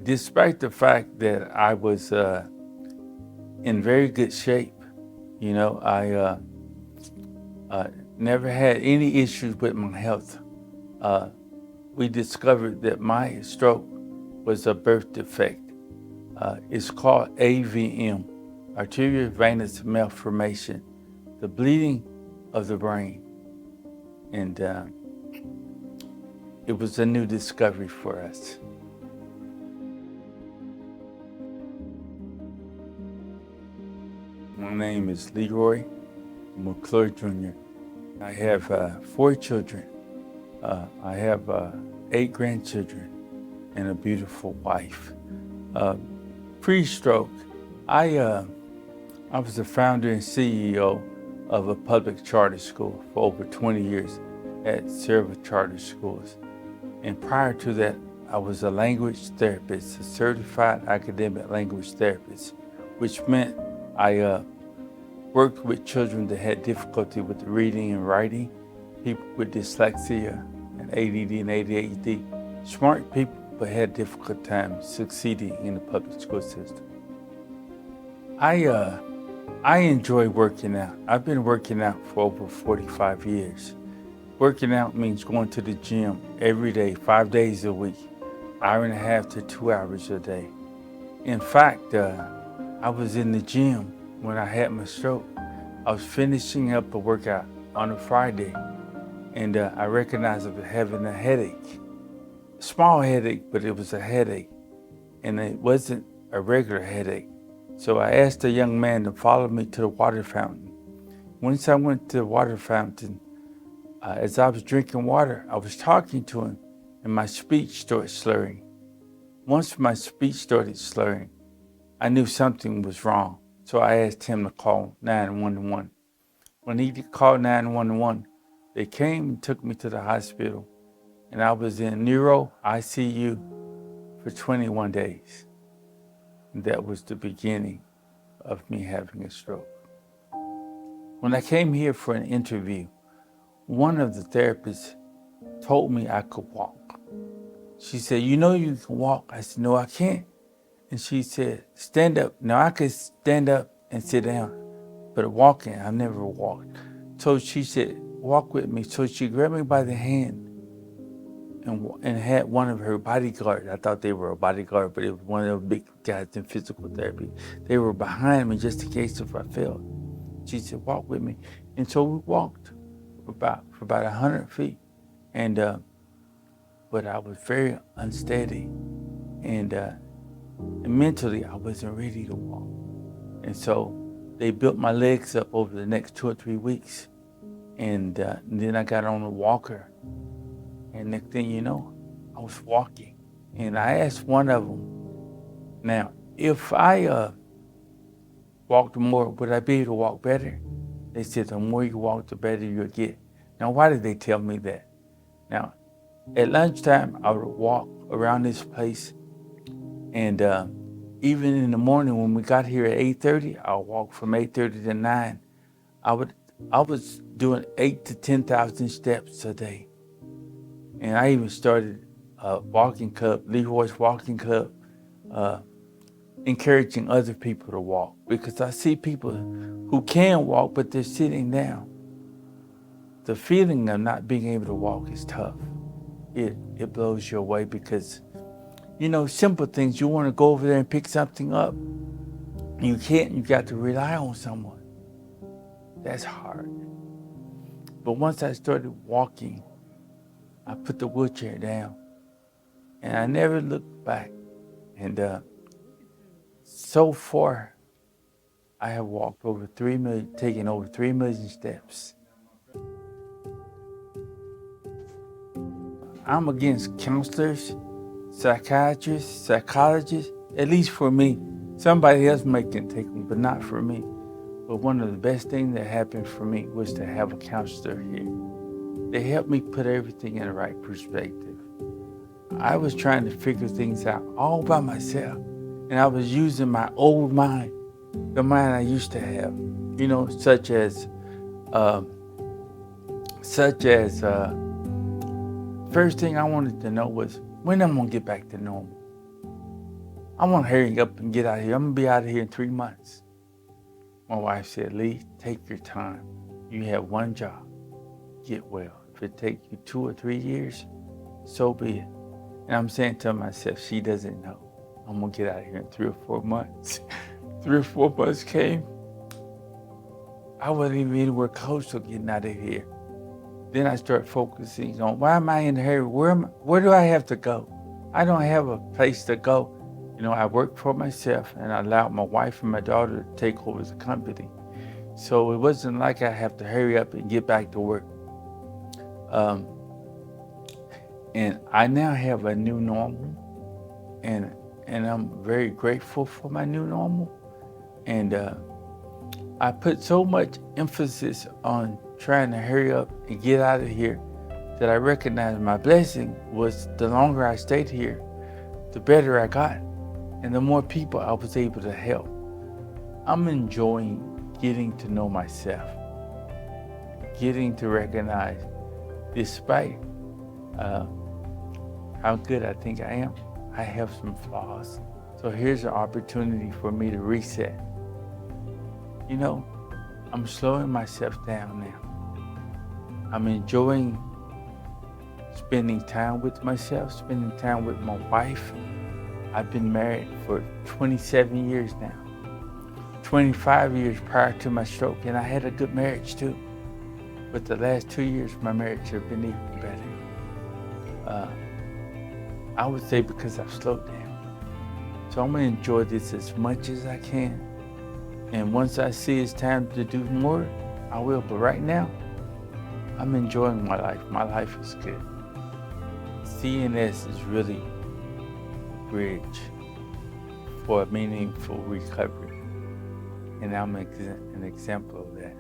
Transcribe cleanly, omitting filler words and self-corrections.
Despite the fact that I was in very good shape, I never had any issues with my health. Uh, we discovered that my stroke was a birth defect. It's called AVM, arterial venous malformation, the bleeding of the brain. And it was a new discovery for us. My name is Leroy McClure Jr. I have 4 children. I have 8 grandchildren and a beautiful wife. Pre-stroke, I was the founder and CEO of a public charter school for over 20 years at several charter schools. And prior to that, I was a language therapist, a certified academic language therapist, which meant I worked with children that had difficulty with reading and writing, people with dyslexia and ADD and ADHD, smart people but had difficult time succeeding in the public school system. I enjoy working out. I've been working out for over 45 years. Working out means going to the gym every day, 5 days a week, hour and a half to 2 hours a day. In fact, I was in the gym when I had my stroke. I was finishing up a workout on a Friday, and I recognized I was having a headache. Small headache, but it was a headache, and it wasn't a regular headache. So I asked a young man to follow me to the water fountain. Once I went to the water fountain, as I was drinking water, I was talking to him, and my speech started slurring. Once my speech started slurring, I knew something was wrong. So I asked him to call 911. When he called 911, they came and took me to the hospital, and I was in Neuro ICU for 21 days. And that was the beginning of me having a stroke. When I came here for an interview, one of the therapists told me I could walk. She said, "You know you can walk." I said, "No, I can't." And she said, "Stand up." Now I could stand up and sit down, but walking, I've never walked. So she said, "Walk with me." So she grabbed me by the hand and had one of her bodyguards. I thought they were a bodyguard, but it was one of those big guys in physical therapy. They were behind me just in case if I fell. She said, "Walk with me." And so we walked for about 100 feet. And but I was very unsteady, and mentally I wasn't ready to walk. And so they built my legs up over the next 2 or 3 weeks. And then I got on a walker. And next thing you know, I was walking. And I asked one of them, now, if I walked more, would I be able to walk better? They said, the more you walk, the better you'll get. Now, why did they tell me that? Now, at lunchtime, I would walk around this place. And even in the morning when we got here at 8:30, I'll walk from 8:30 to 9. I was doing 8,000 to 10,000 steps a day. And I even started a walking club, Leroy's Walking Club, encouraging other people to walk, because I see people who can walk, but they're sitting down. The feeling of not being able to walk is tough. It blows you away because, simple things, you want to go over there and pick something up. You can't, you got to rely on someone. That's hard. But once I started walking, I put the wheelchair down, and I never looked back. And so far, I have walked over 3 million, taken over 3 million steps. I'm against counselors, psychiatrists, psychologists, at least for me. Somebody else can take them, but not for me. But one of the best things that happened for me was to have a counselor here. They helped me put everything in the right perspective. I was trying to figure things out all by myself, and I was using my old mind, the mind I used to have, such as first thing I wanted to know was when I'm gonna get back to normal. I want to hurry up and get out of here. I'm going to be out of here in 3 months. My wife said, Lee, take your time. You have one job. Get well. If it takes you 2 or 3 years, so be it. And I'm saying to myself, she doesn't know. I'm going to get out of here in 3 or 4 months. 3 or 4 months came. I wasn't even anywhere close to getting out of here. Then I start focusing on, why am I in a hurry? Where do I have to go? I don't have a place to go. You know, I work for myself, and I allowed my wife and my daughter to take over the company. So it wasn't like I have to hurry up and get back to work. And I now have a new normal, and I'm very grateful for my new normal. And I put so much emphasis on trying to hurry up and get out of here that I recognized my blessing was the longer I stayed here, the better I got, and the more people I was able to help. I'm enjoying getting to know myself, getting to recognize, despite how good I think I am, I have some flaws. So here's an opportunity for me to reset. You know, I'm slowing myself down now. I'm enjoying spending time with myself, spending time with my wife. I've been married for 27 years now. 25 years prior to my stroke, and I had a good marriage too. But the last 2 years, my marriage have been even better. I would say because I've slowed down. So I'm gonna enjoy this as much as I can. And once I see it's time to do more, I will. But right now, I'm enjoying my life. My life is good. CNS is really a bridge for a meaningful recovery. And I'm an example of that.